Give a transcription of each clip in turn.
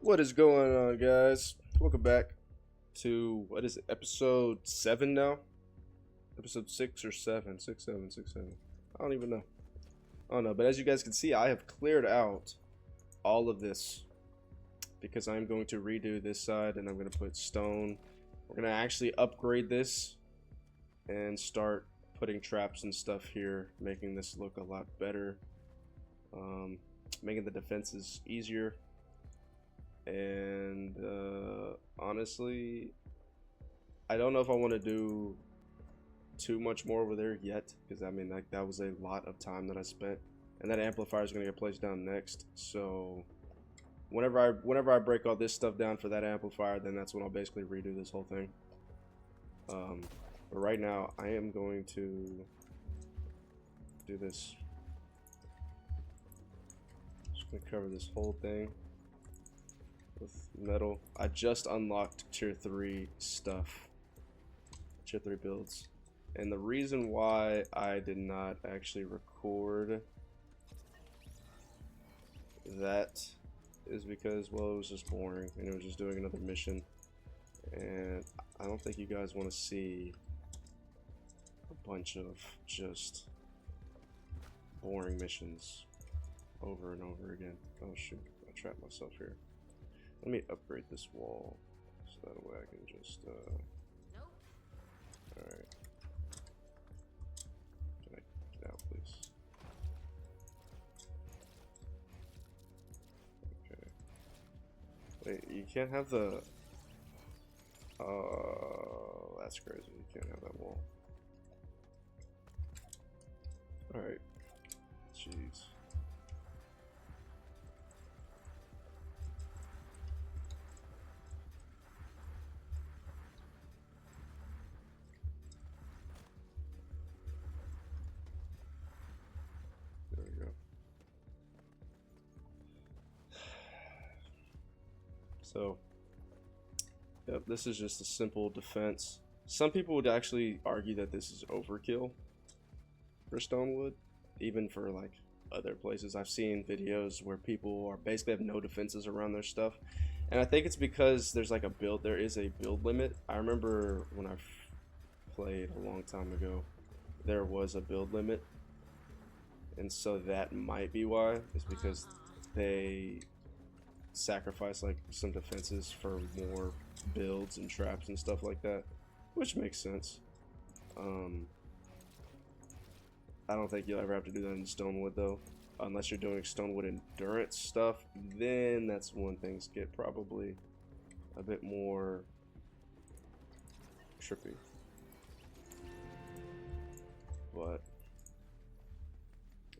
What is going on, guys? Welcome back to what is it, episode 7 now? Episode 6 or 7? 6, 7, 6, 7. I don't even know. I don't know, but as you guys can see, I have cleared out all of this because I'm going to redo this side and I'm going to put stone. We're going to actually upgrade this and start putting traps and stuff here, making this look a lot better, making the defenses easier. And honestly, I don't know if I want to do too much more over there yet, because I mean, like, that was a lot of time that I spent, and that amplifier is going to get placed down next. So whenever I break all this stuff down for that amplifier, then that's when I'll basically redo this whole thing. But right now I am going to do this. Just gonna cover this whole thing with metal. I just unlocked tier 3 stuff, tier 3 builds, and the reason why I did not actually record that is because, well, it was just boring and it was just doing another mission, and I don't think you guys want to see a bunch of just boring missions over and over again. Oh shoot, I trapped myself here. Let me upgrade this wall so that way I can just Nope. Alright. Can I get out, please? Okay. Wait, you can't have the... Oh, that's crazy. You can't have that wall. Alright. Jeez. There we go. So, yep, this is just a simple defense. Some people would actually argue that this is overkill for Stonewood, even for like other places. I've seen videos where people are basically have no defenses around their stuff, and I think it's because there's like there is a build limit. I remember when I played a long time ago, there was a build limit, and so that might be why. Is because they sacrifice like some defenses for more builds and traps and stuff like that, which makes sense. I don't think you'll ever have to do that in Stonewood though, unless you're doing Stonewood endurance stuff. Then that's when things get probably a bit more trippy. But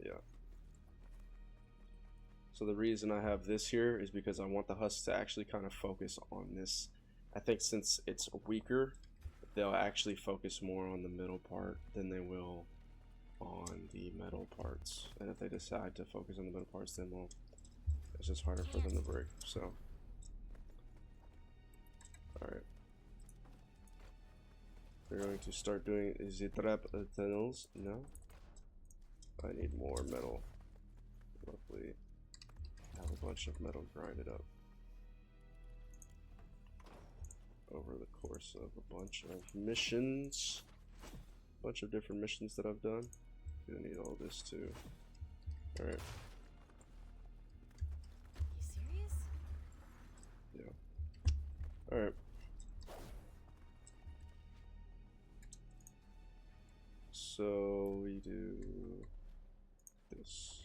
yeah. So the reason I have this here is because I want the husks to actually kind of focus on this. I think since it's weaker, they'll actually focus more on the middle part than they will on the metal parts. And if they decide to focus on the metal parts, then well, it's just harder for them to break. So, alright. We're going to start doing the trap tunnels. No? I need more metal. Luckily, I have a bunch of metal grinded up over the course of a bunch of missions. A bunch of different missions that I've done. Gonna need all this too. Alright. You serious? Yeah. Alright. So we do this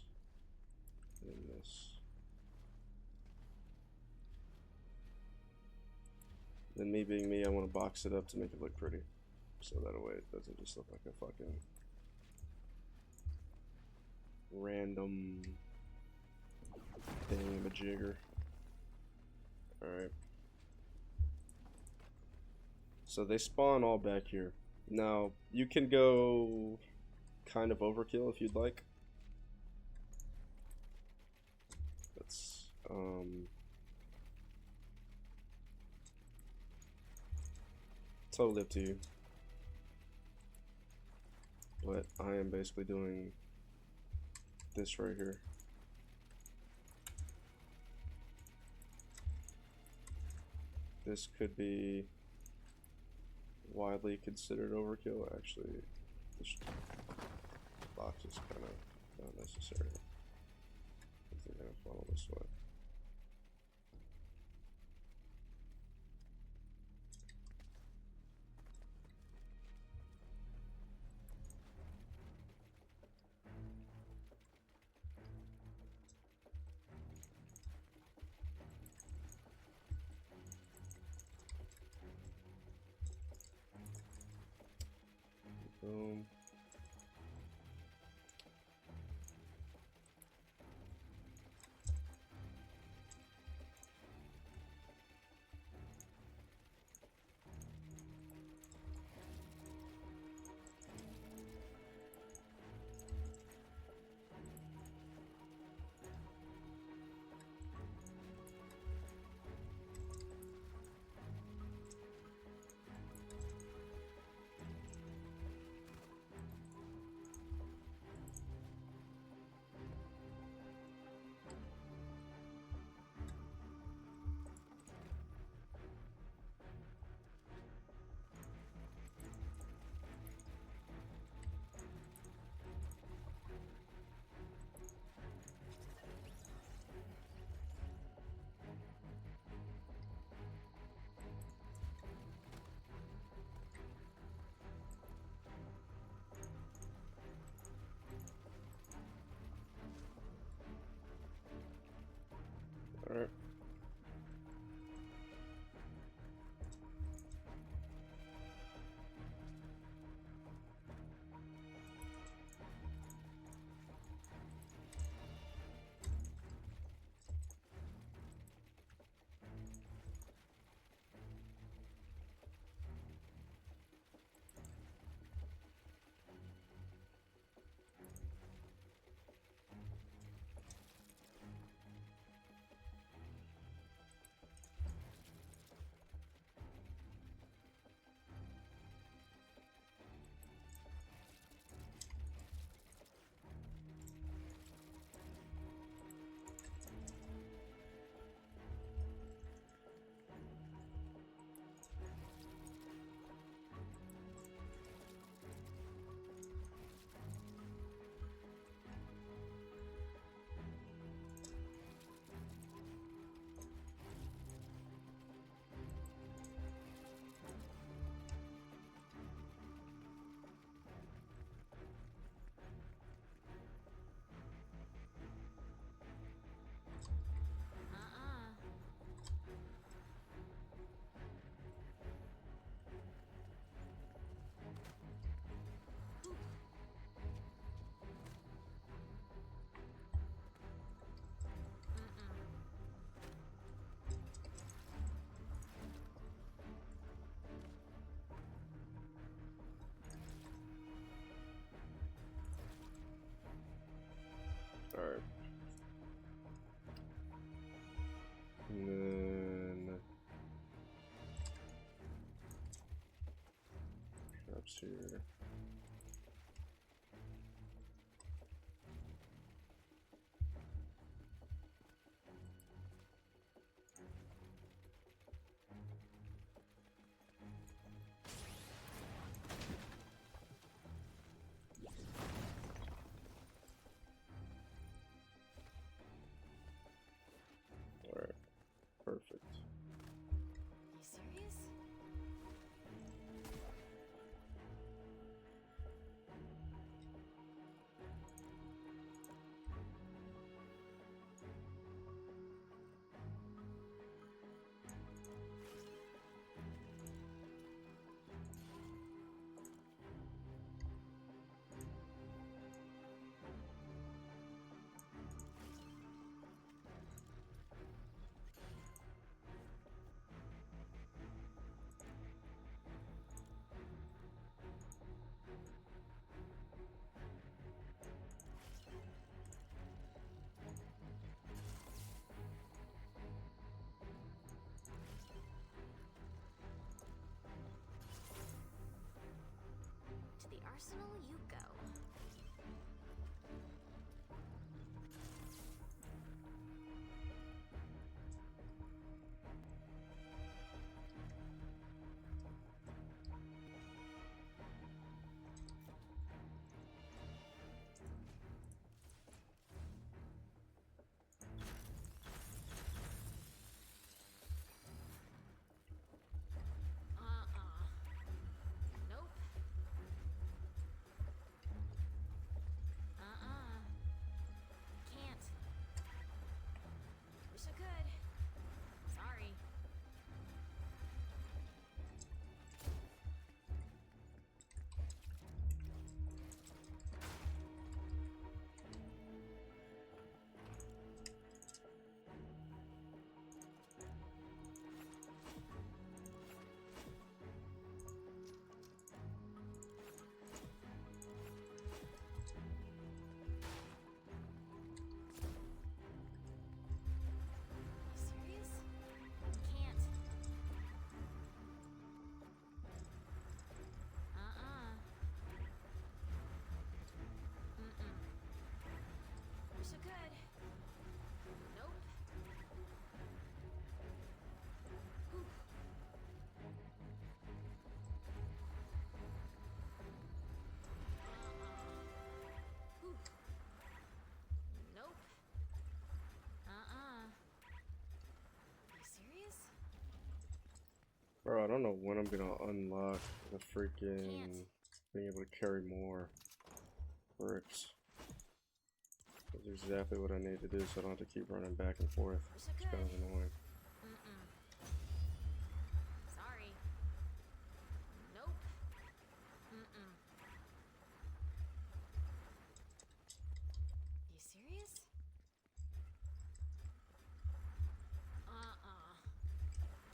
and this. Then me being me, I want to box it up to make it look pretty. So that way it doesn't just look like a fucking random thingamajigger. Alright. So they spawn all back here. Now, you can go kind of overkill if you'd like. That's, totally up to you. But I am basically doing this right here. this could be widely considered overkill. Actually, this box is kind of not necessary if they're going to funnel this way. Boom. All right. All right. And then traps here. All right. Perfect. You serious? Bro, I don't know when I'm gonna unlock the freaking being able to carry more bricks. That's exactly what I need to do, so I don't have to keep running back and forth. It's kind of annoying. Sorry. Nope. You serious?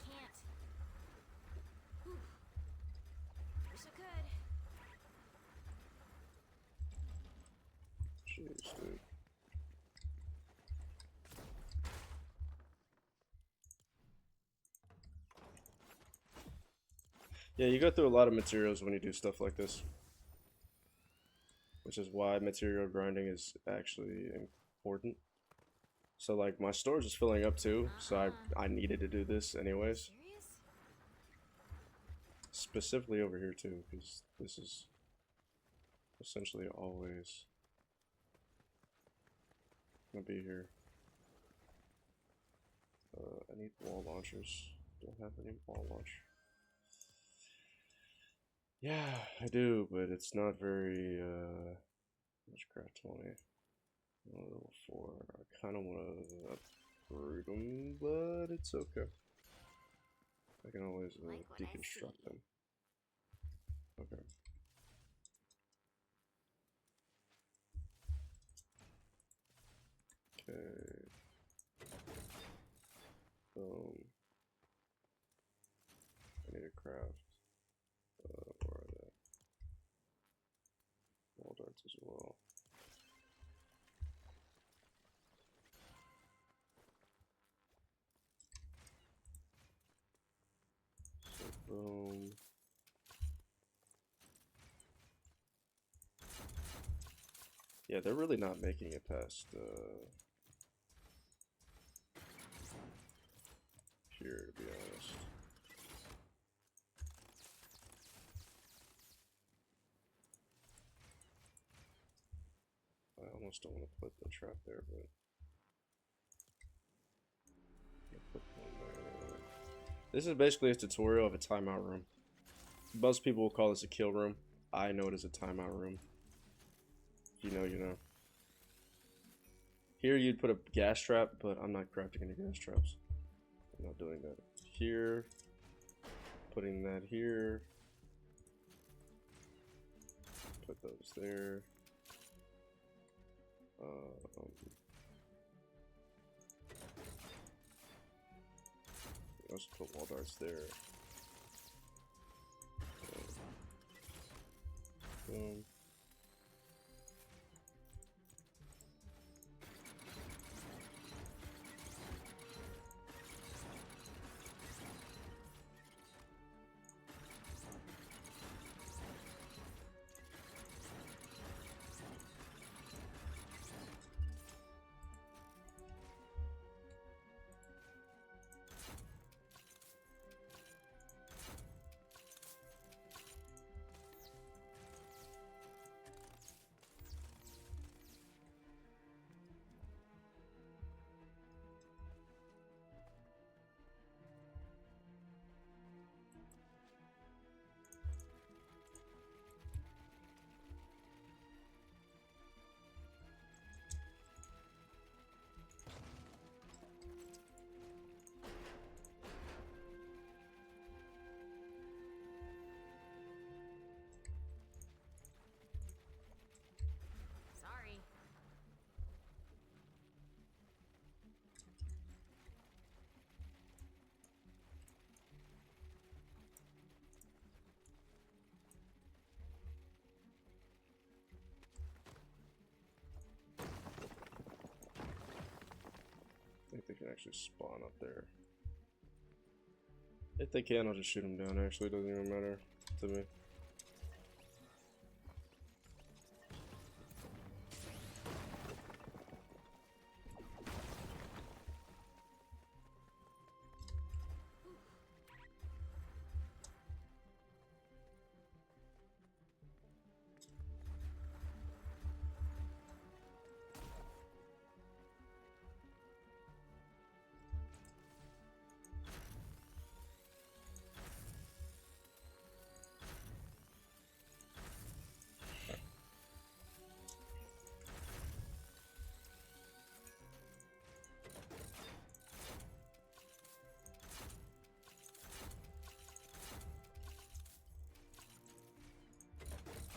Can't. Whew. Wish I could. Jeez, dude. Yeah, you go through a lot of materials when you do stuff like this. Which is why material grinding is actually important. So like my storage is filling up too, so I needed to do this anyways. Serious? Specifically over here too, because this is essentially always gonna be here. I need wall launchers. Don't have any wall launch. Yeah, I do, but it's not very witchcraft 20. Level 4. I kinda wanna uproot them, but it's okay. I can always deconstruct them. Okay. Okay. I need a craft. Where are they? Wall darts as well. So boom. Yeah, they're really not making it past here, to be honest. I almost don't want to put the trap there, but I'll put one there. This is basically a tutorial of a timeout room. Most people will call this a kill room. I know it as a timeout room. If you know, you know. Here you'd put a gas trap, but I'm not crafting any gas traps. I'm not doing that. Here, putting that here. Put those there. Let's put wall darts there. Boom. Sorry. I think they can actually spawn up there. If they can, I'll just shoot them down. Actually, it doesn't even matter to me.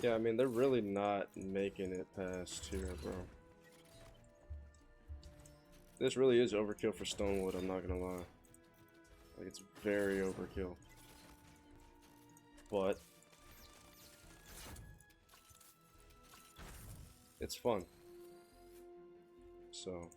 Yeah, I mean, they're really not making it past here, bro. This really is overkill for Stonewood, I'm not gonna lie. Like, it's very overkill. But it's fun. So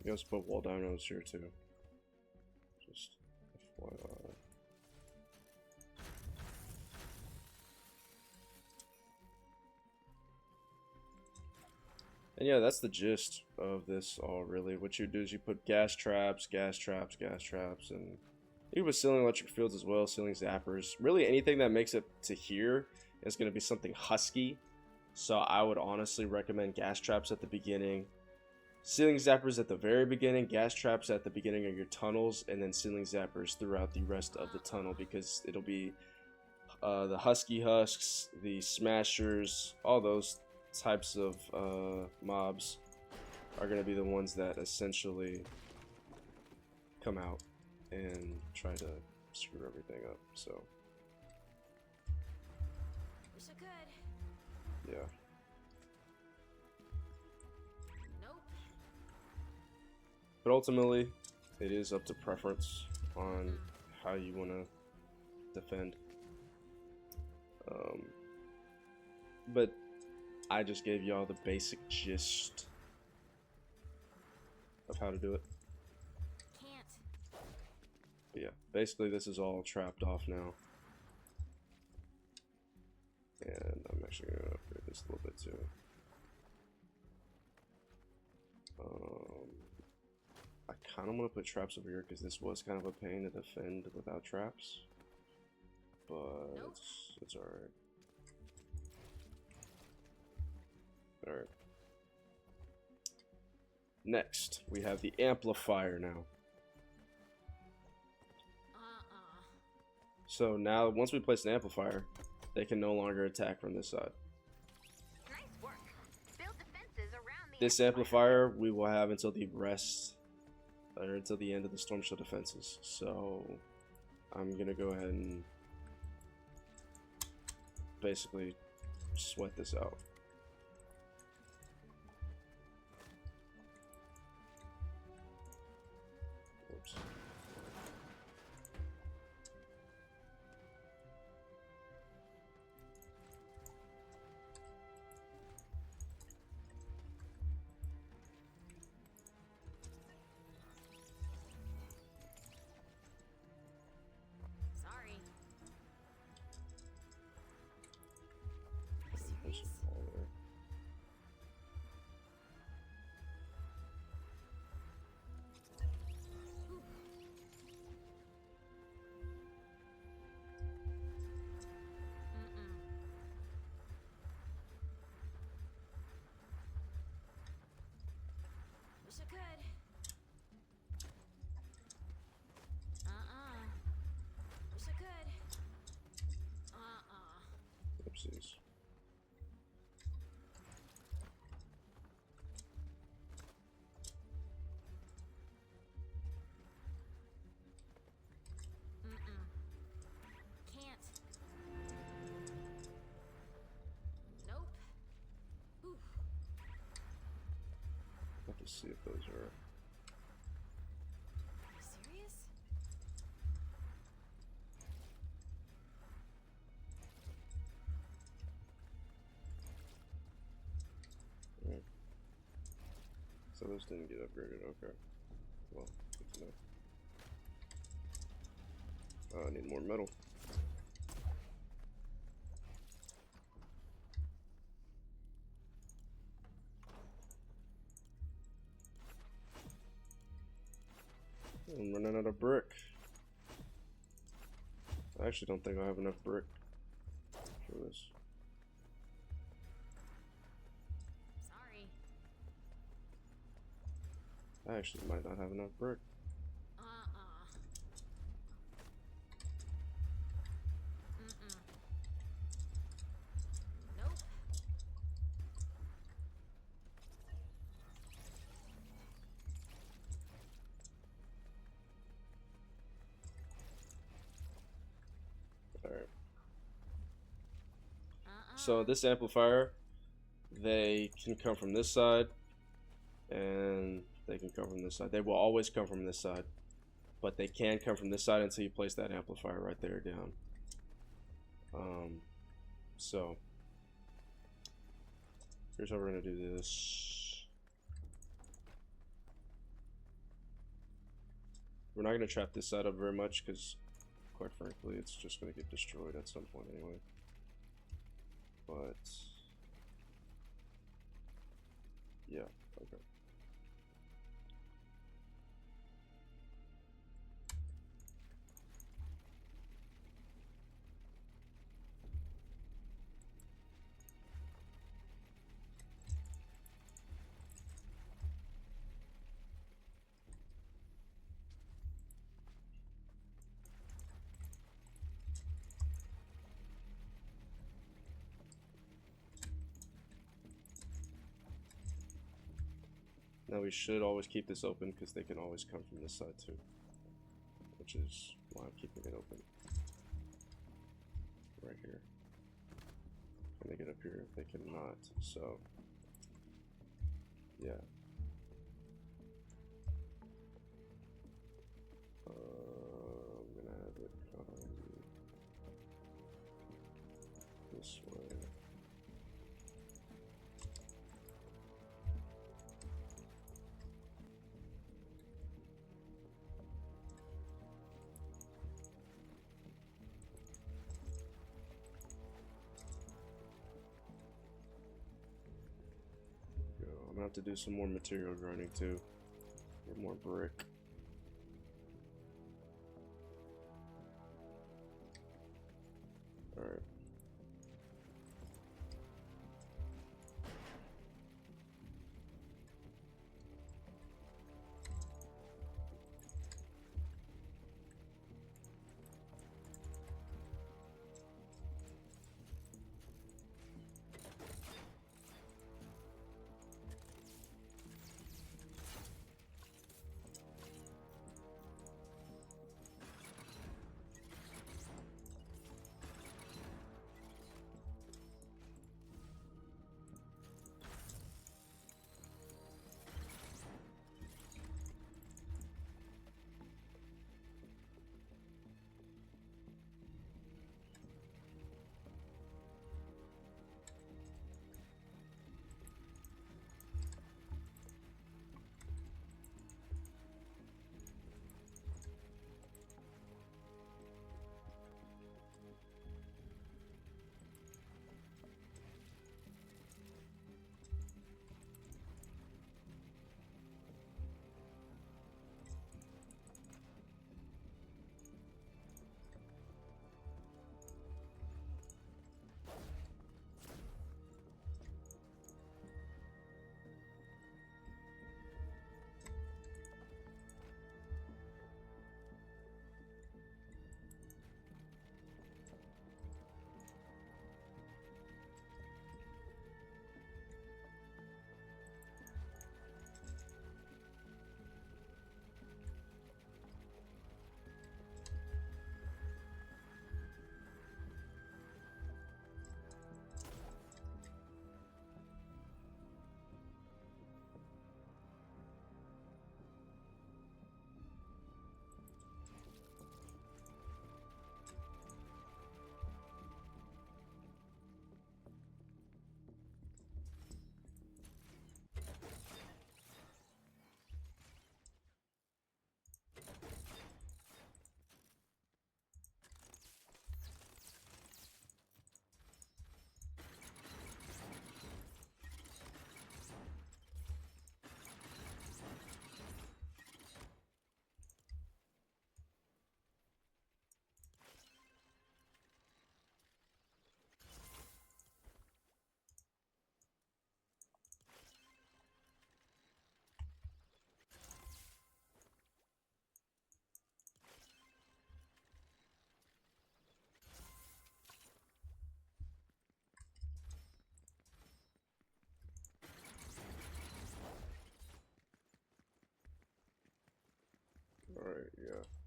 you guys put wall dinos here too. Just FYI. And yeah, that's the gist of this all really. What you do is you put gas traps, and you put ceiling electric fields as well, ceiling zappers. Really anything that makes it to here is going to be something husky. So I would honestly recommend gas traps at the beginning. Ceiling zappers at the very beginning, gas traps at the beginning of your tunnels, and then ceiling zappers throughout the rest of the tunnel because it'll be the husky husks, the smashers, all those types of mobs are going to be the ones that essentially come out and try to screw everything up. So Wish I could. yeah. Nope. But ultimately, it is up to preference on how you want to defend. But I just gave y'all the basic gist of how to do it. Can't. But yeah, basically this is all trapped off now. And I'm actually going to upgrade this a little bit too. I kind of want to put traps over here because this was kind of a pain to defend without traps. But Nope. it's alright. Alright. Next, we have the amplifier now. So now, once we place an amplifier, they can no longer attack from this side. Nice work. Build defenses around the This amplifier we will have until the rest, or until the end of the Storm Shield defenses. So I'm gonna go ahead and basically sweat this out. Oops. Sorry. There's Serious? a wall there. Wish I could. Wish I could. Oopsies. Can't. Nope. Oof. Have to see if those are. Are you serious? Right. So those didn't get upgraded. Okay. Well, good to know. I need more metal. I'm running out of brick. I actually don't think I have enough brick for this. Sorry. I actually might not have enough brick. Nope. Alright. So this amplifier, they can come from this side, and they can come from this side. They will always come from this side, but they can come from this side until you place that amplifier right there down. So here's how we're gonna do this. We're not gonna trap this side up very much because, quite frankly, it's just gonna get destroyed at some point anyway. But yeah, okay. Now we should always keep this open because they can always come from this side too, which is why I'm keeping it open right here. When they get up here, they cannot. So yeah. I'm gonna have it come this way. I'm gonna have to do some more material grinding too. Get more brick. Alright.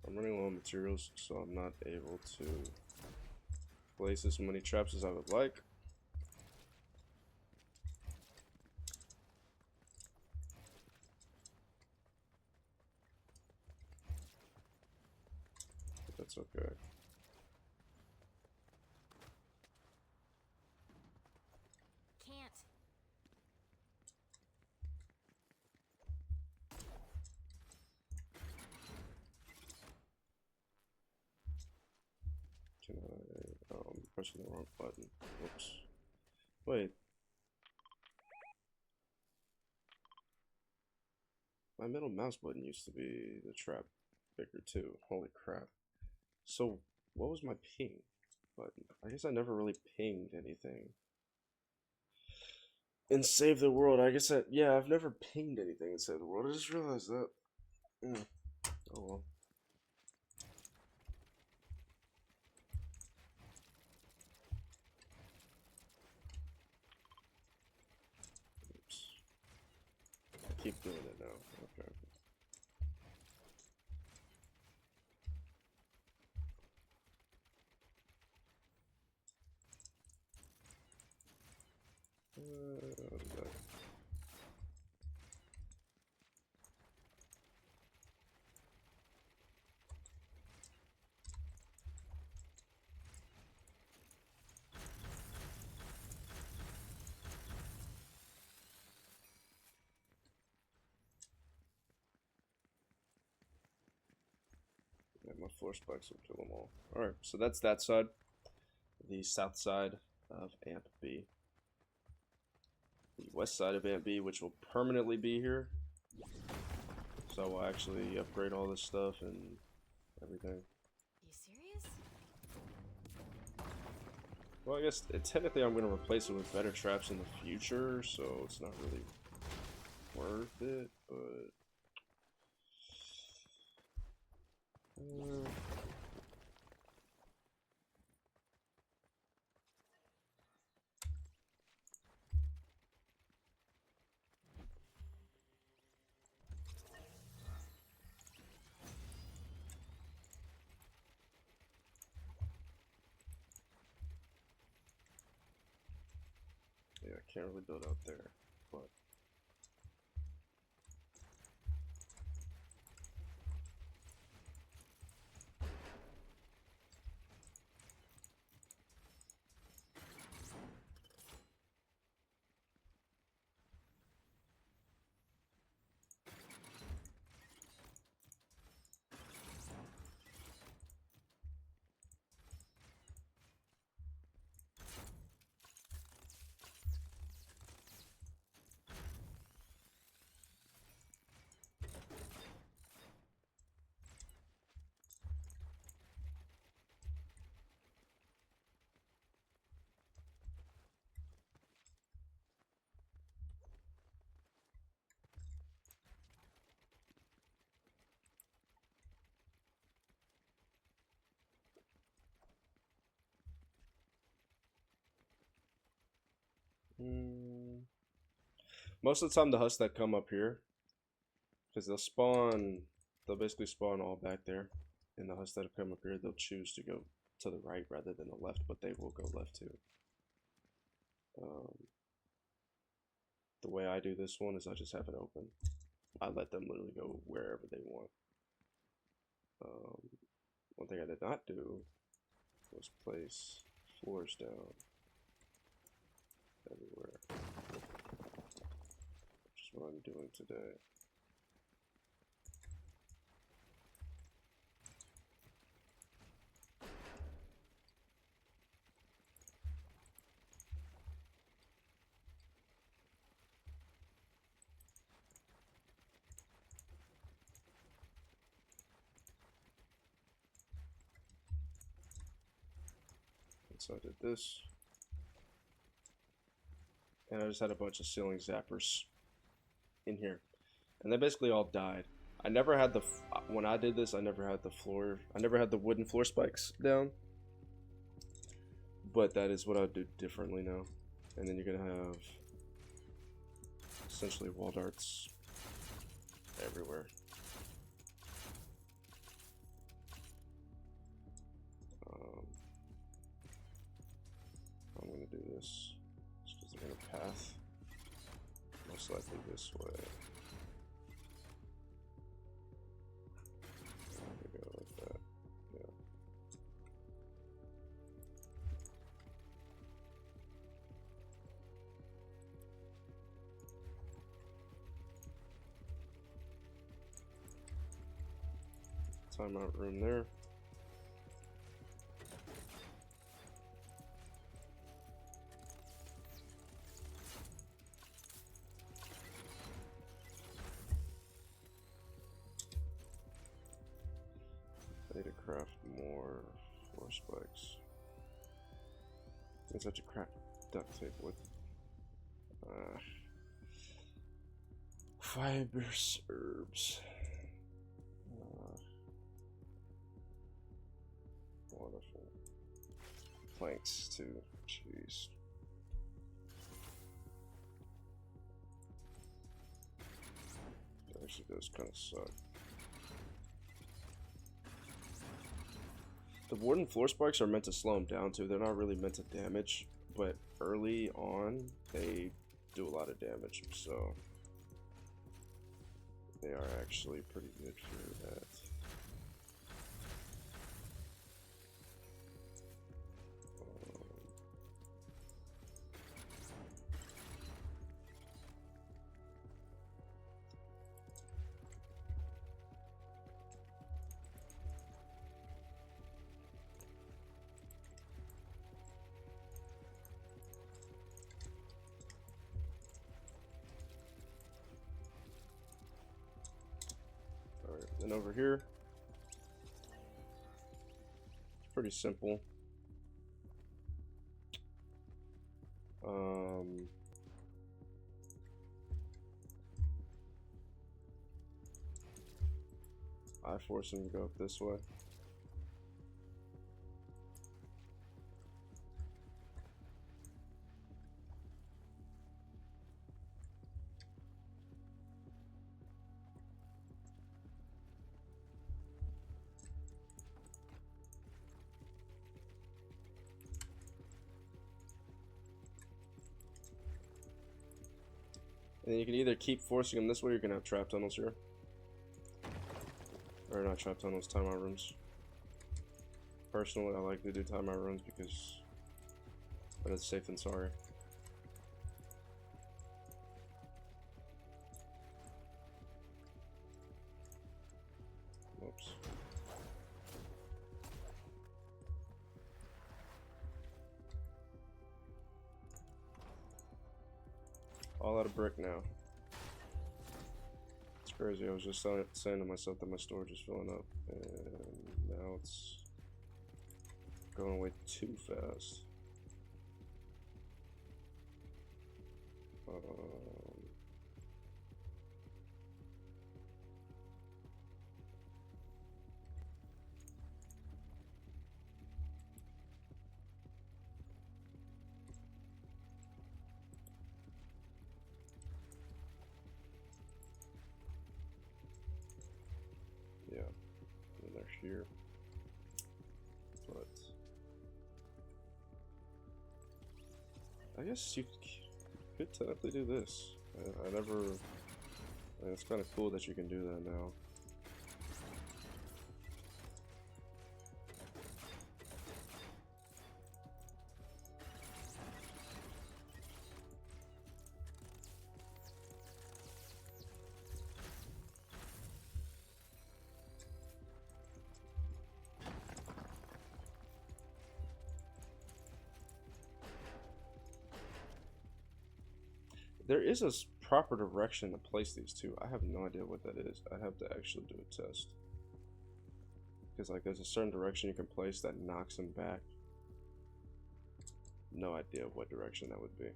I'm running low on materials, so I'm not able to place as many traps as I would like. But that's okay. Can't. Can I? Oh, I'm pressing the wrong button. Whoops. Wait. My middle mouse button used to be the trap picker too. Holy crap. So, what was my ping button? I guess I never really pinged anything. In Save the World, I guess yeah, I've never pinged anything in Save the World. I just realized that. Oh well. Oops. I keep doing it now. Okay. What is that? Yeah, my floor spikes will kill them all. Alright, so that's that side. The south side of Amp B. The west side of Amp B, which will permanently be here. So I will actually upgrade all this stuff and everything. You serious? Well, I guess technically I'm going to replace it with better traps in the future, so it's not really worth it, but... yeah, I can't really build out there, but... Most of the time the huts that come up here, because they'll basically spawn all back there. And the huts that come up here, they'll choose to go to the right rather than the left, but they will go left too. The way I do this one is I just have it open. I let them literally go wherever they want. One thing I did not do was place floors down everywhere, which is what I'm doing today. So I did this, and I just had a bunch of ceiling zappers in here, and they basically all died. I never had when I did this, I never had the wooden floor spikes down, but that is what I do differently now. And then you're gonna have essentially wall darts everywhere. this. Just because they're gonna path most likely this way. There we go, like that. Yeah. Timeout room there. I need to craft more floor spikes. It's such a crap duct tape with fibrous herbs. Wonderful. Planks too. Jeez. Actually, those kind of suck. The warden floor spikes are meant to slow them down too. They're not really meant to damage, but early on they do a lot of damage, so they are actually pretty good for that. Then over here, it's pretty simple. I force him to go up this way. And you can either keep forcing them this way, or you're gonna have trap tunnels here. Or not trap tunnels, timeout rooms. Personally, I like to do timeout rooms because better safe than sorry. Whoops. All out of brick now. It's crazy. I was just saying to myself that my storage is filling up, and now it's going away too fast. Yeah, and they're here, but I guess you could technically do this. I never. I mean, it's kind of cool that you can do that now. There is a proper direction to place these two. I have no idea what that is. I have to actually do a test. Because like there's a certain direction you can place that knocks them back. No idea what direction that would be.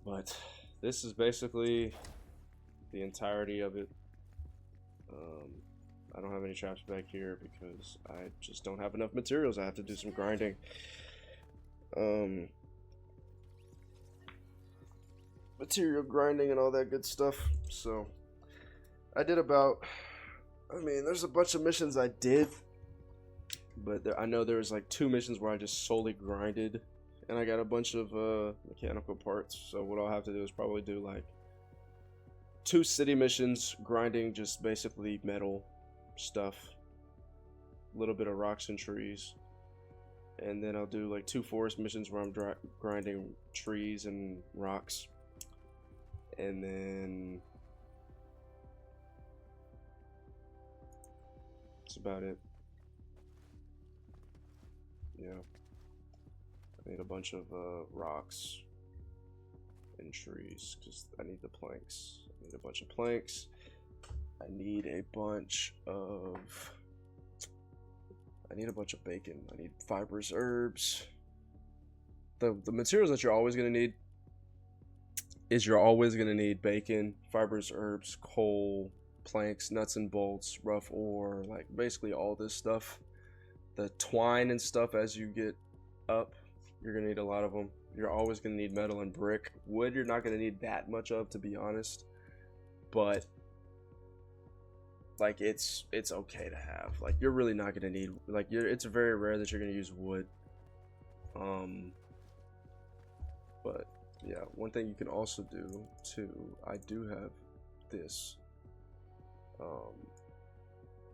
But this is basically the entirety of it. I don't have any traps back here because I just don't have enough materials. I have to do some grinding. Material grinding and all that good stuff. So I did about, I mean, there's a bunch of missions I did But I know there was like 2 missions where I just solely grinded, and I got a bunch of mechanical parts. So what I'll have to do is probably do like 2 city missions, grinding just basically metal stuff, a little bit of rocks and trees, and then I'll do like 2 forest missions where I'm grinding trees and rocks, and then that's about it. Yeah, I need a bunch of rocks and trees because I need the planks. I need a bunch of planks. I need a bunch of bacon. I need fibrous herbs. The materials that you're always gonna need is bacon, fibrous herbs, coal, planks, nuts and bolts, rough ore, like basically all this stuff. The twine and stuff, as you get up, you're gonna need a lot of them. You're always gonna need metal and brick. Wood, you're not gonna need that much of, to be honest. But like it's okay to have. Like you're really not gonna need, like it's very rare that you're gonna use wood. But yeah, one thing you can also do too, I do have this.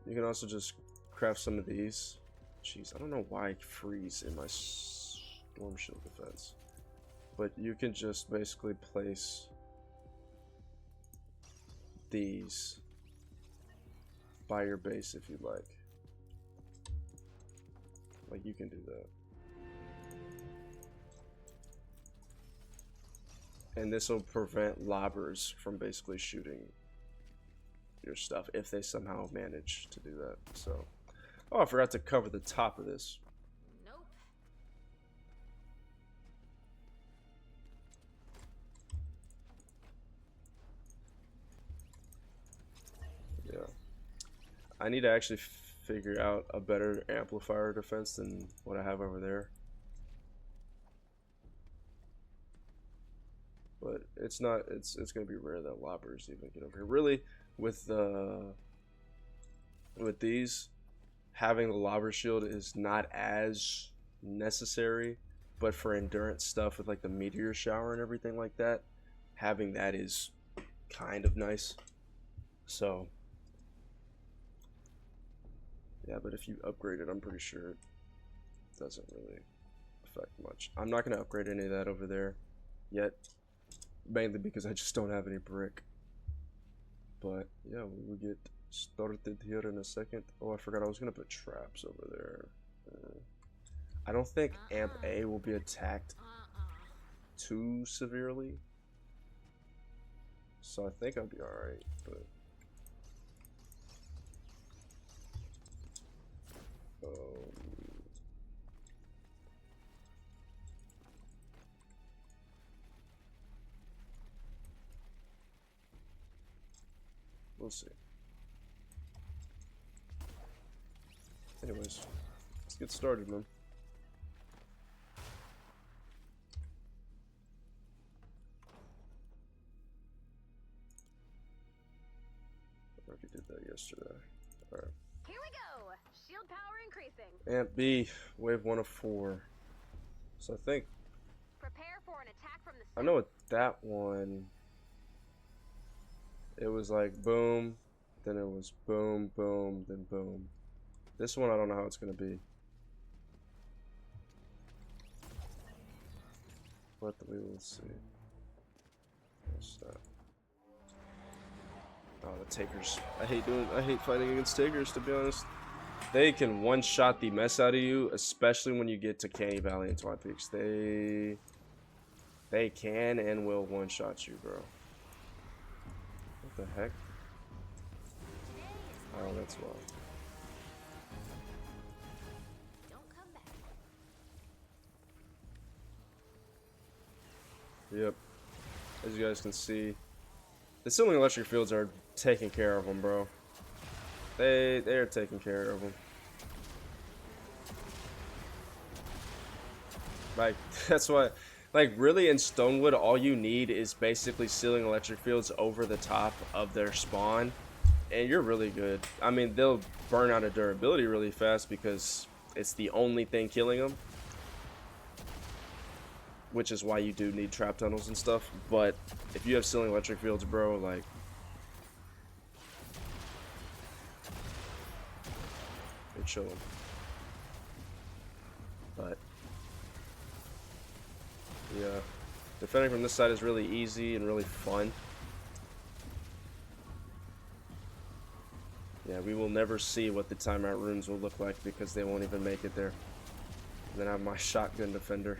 You can also just craft some of these. Jeez, I don't know why I freeze in my storm shield defense, but you can just basically place these by your base if you'd like. Like you can do that. And this will prevent lobbers from basically shooting your stuff if they somehow manage to do that. So, oh, I forgot to cover the top of this. Nope. Yeah. I need to actually figure out a better amplifier defense than what I have over there. But it's not, it's gonna be rare that lobbers even get over here. Really, with these, having the lobber shield is not as necessary, but for endurance stuff with like the meteor shower and everything like that, having that is kind of nice. So yeah, but if you upgrade it, I'm pretty sure it doesn't really affect much. I'm not gonna upgrade any of that over there yet, mainly because I just don't have any brick. But yeah, we will get started here in a second. Oh, I forgot I was gonna put traps over there. I don't think Amp A will be attacked too severely, so I think I'll be alright, but we'll see. Anyways, let's get started, man. I already did that yesterday. Alright. Here we go. Shield power increasing. Amp B, wave 1 of 4. So I think Prepare for an attack from the I know with that one, it was like boom, then it was boom, boom, then boom. This one I don't know how it's gonna be, but we will see. What's that? Oh, the takers. I hate fighting against takers, to be honest. They can one-shot the mess out of you, especially when you get to Canny Valley and Twine Peaks. They can and will one-shot you, bro. What the heck? Oh, that's why. Don't come back. Yep. As you guys can see, the ceiling electric fields are taking care of them, bro. They're taking care of them. Like, that's why, like, really in Stonewood, all you need is basically ceiling electric fields over the top of their spawn, and you're really good. I mean, they'll burn out of durability really fast because it's the only thing killing them. Which is why you do need trap tunnels and stuff. But if you have ceiling electric fields, bro, like, you're chilling. But yeah, defending from this side is really easy and really fun. Yeah, we will never see what the timeout rooms will look like because they won't even make it there. And then I have my shotgun defender.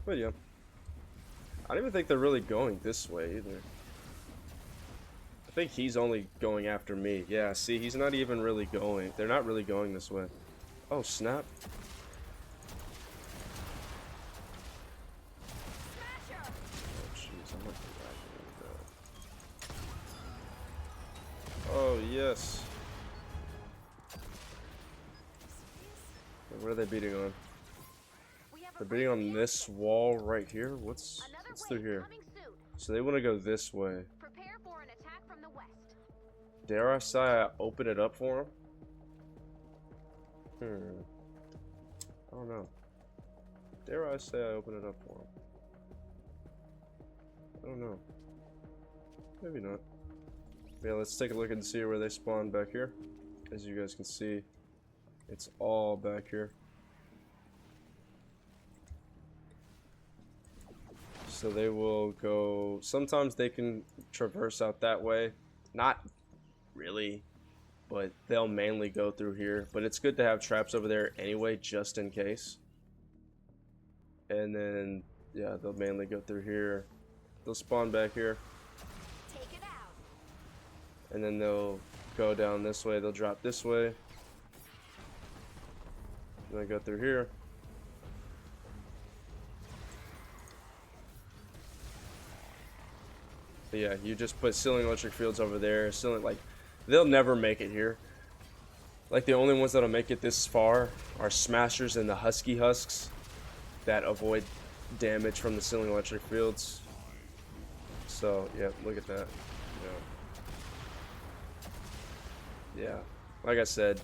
But yeah, I don't even think they're really going this way either. I think he's only going after me. Yeah, see, he's not even really going. They're not really going this way. Oh, snap. Oh, jeez, I'm not that. Oh, yes. What are they beating on? They're beating on this wall right here. What's through here? So they want to go this way. Prepare for an attack from the west. Dare I say I open it up for them? I don't know. Dare I say I open it up for them? I don't know. Maybe not. Yeah, let's take a look and see where they spawn back here. As you guys can see, it's all back here. So they will go, sometimes they can traverse out that way. Not really, but they'll mainly go through here. But it's good to have traps over there anyway, just in case. And then, yeah, they'll mainly go through here. They'll spawn back here. Take it out. And then they'll go down this way. They'll drop this way. And they go through here. But yeah, you just put ceiling electric fields over there. Ceiling, like, they'll never make it here. Like, the only ones that'll make it this far are smashers and the husky husks that avoid damage from the ceiling electric fields. So yeah, look at that. Yeah, like I said,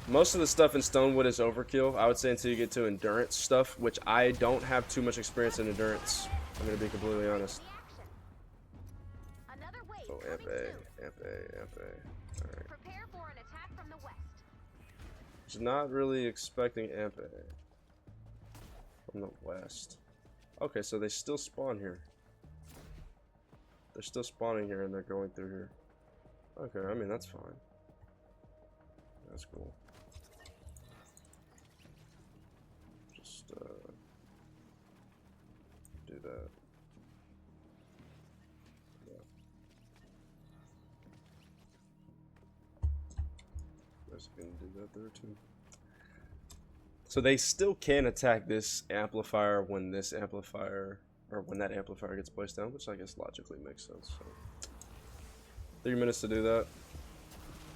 most of the stuff in Stonewood is overkill. I would say until you get to endurance stuff, which I don't have too much experience in endurance. I'm gonna be completely honest. Oh, amp A, amp A, amp A. Alright. Prepare for an attack from the west. Just not really expecting amp A from the west. Okay, so they still spawn here. They're still spawning here and they're going through here. Okay, I mean, that's fine. That's cool. Just, do that. Gonna do that there too. So they still can attack this amplifier when this amplifier, or when that amplifier gets placed down, which I guess logically makes sense. So 3 minutes to do that.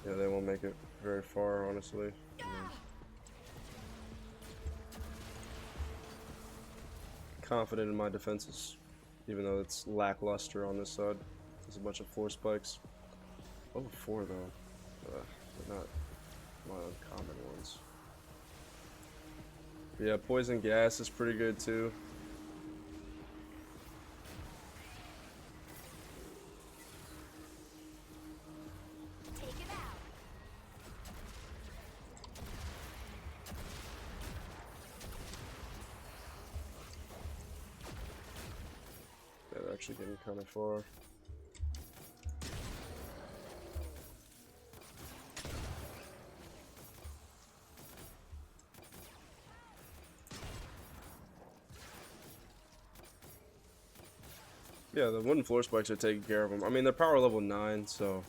Yeah, they won't make it very far, honestly. Confident in my defenses, even though it's lackluster on this side. There's a bunch of 4 spikes. Oh, 4 though. But not one of the common ones. But yeah, poison gas is pretty good too. Take it out. They're actually getting kind of far. Yeah, the wooden floor spikes are taking care of them. I mean, they're power level 9, so.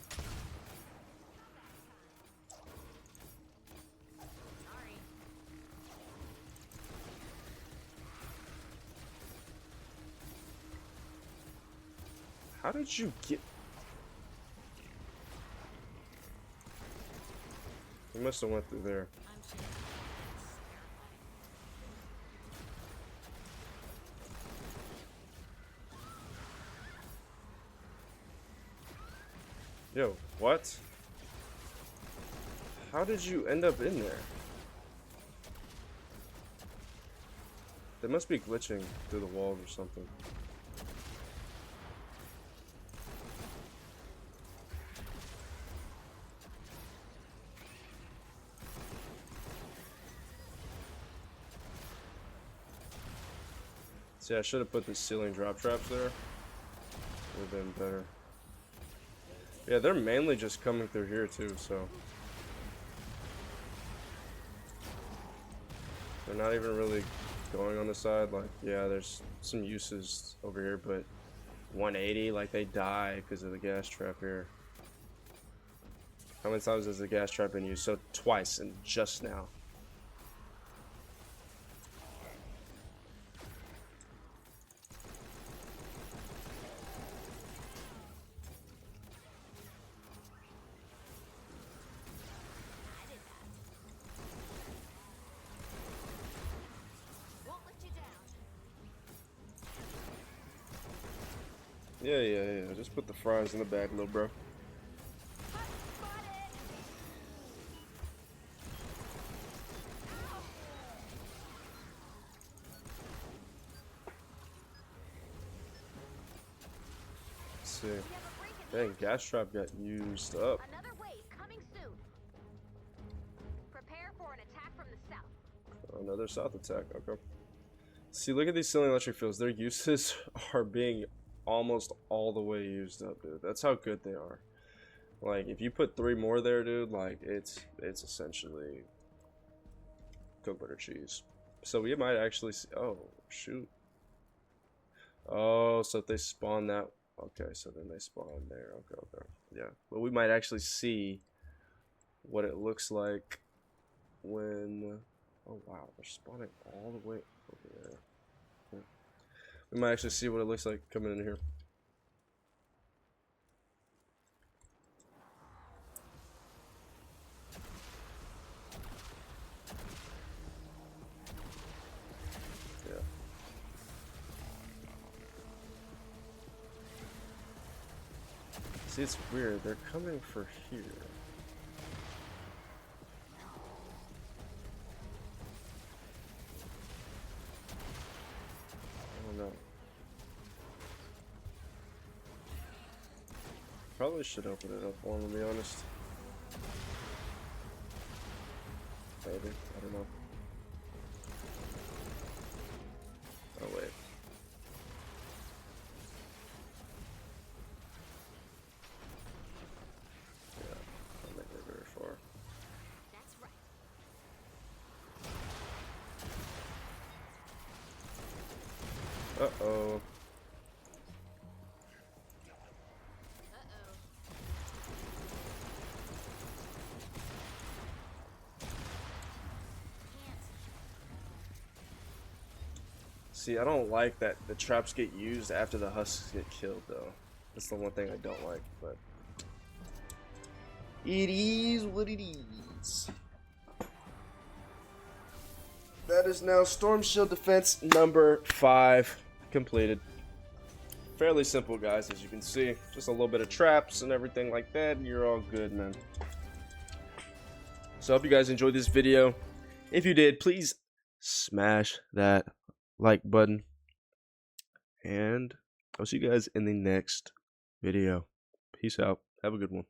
Sorry. How did you get? You must have went through there. Yo, what? How did you end up in there? They must be glitching through the walls or something. See, I should have put the ceiling drop traps there. Would have been better. Yeah, they're mainly just coming through here too, so. They're not even really going on the side. Like, yeah, there's some uses over here, but 180, like they die because of the gas trap here. How many times has the gas trap been used? So twice, and just now. Won't let you down. Yeah. Just put the fries in the bag, little bro. Let's see. Dang, gas trap got used up. Another wave coming soon. Prepare for an attack from the south. Another south attack, okay. See, look at these ceiling electric fields. Their uses are being almost all the way used up, dude. That's how good they are. Like, if you put 3 more there, dude, like, it's essentially cooked butter cheese. So we might actually see, oh, shoot. Oh, so if they spawn that, okay, so then they spawn there, okay. Yeah, but we might actually see what it looks like when, oh wow, they're spawning all the way over there. Yeah. We might actually see what it looks like coming in here. Yeah. See, it's weird. They're coming for here. I don't know. Probably should open it up for them, to be honest. Maybe. I don't know. Oh, wait. Yeah, I'll make it very far. That's right. Uh-oh. See, I don't like that the traps get used after the husks get killed, though. That's the one thing I don't like, but it is what it is. That is now Storm Shield Defense number 5 completed. Fairly simple, guys, as you can see. Just a little bit of traps and everything like that, and you're all good, man. So I hope you guys enjoyed this video. If you did, please smash that like button. And I'll see you guys in the next video. Peace out. Have a good one.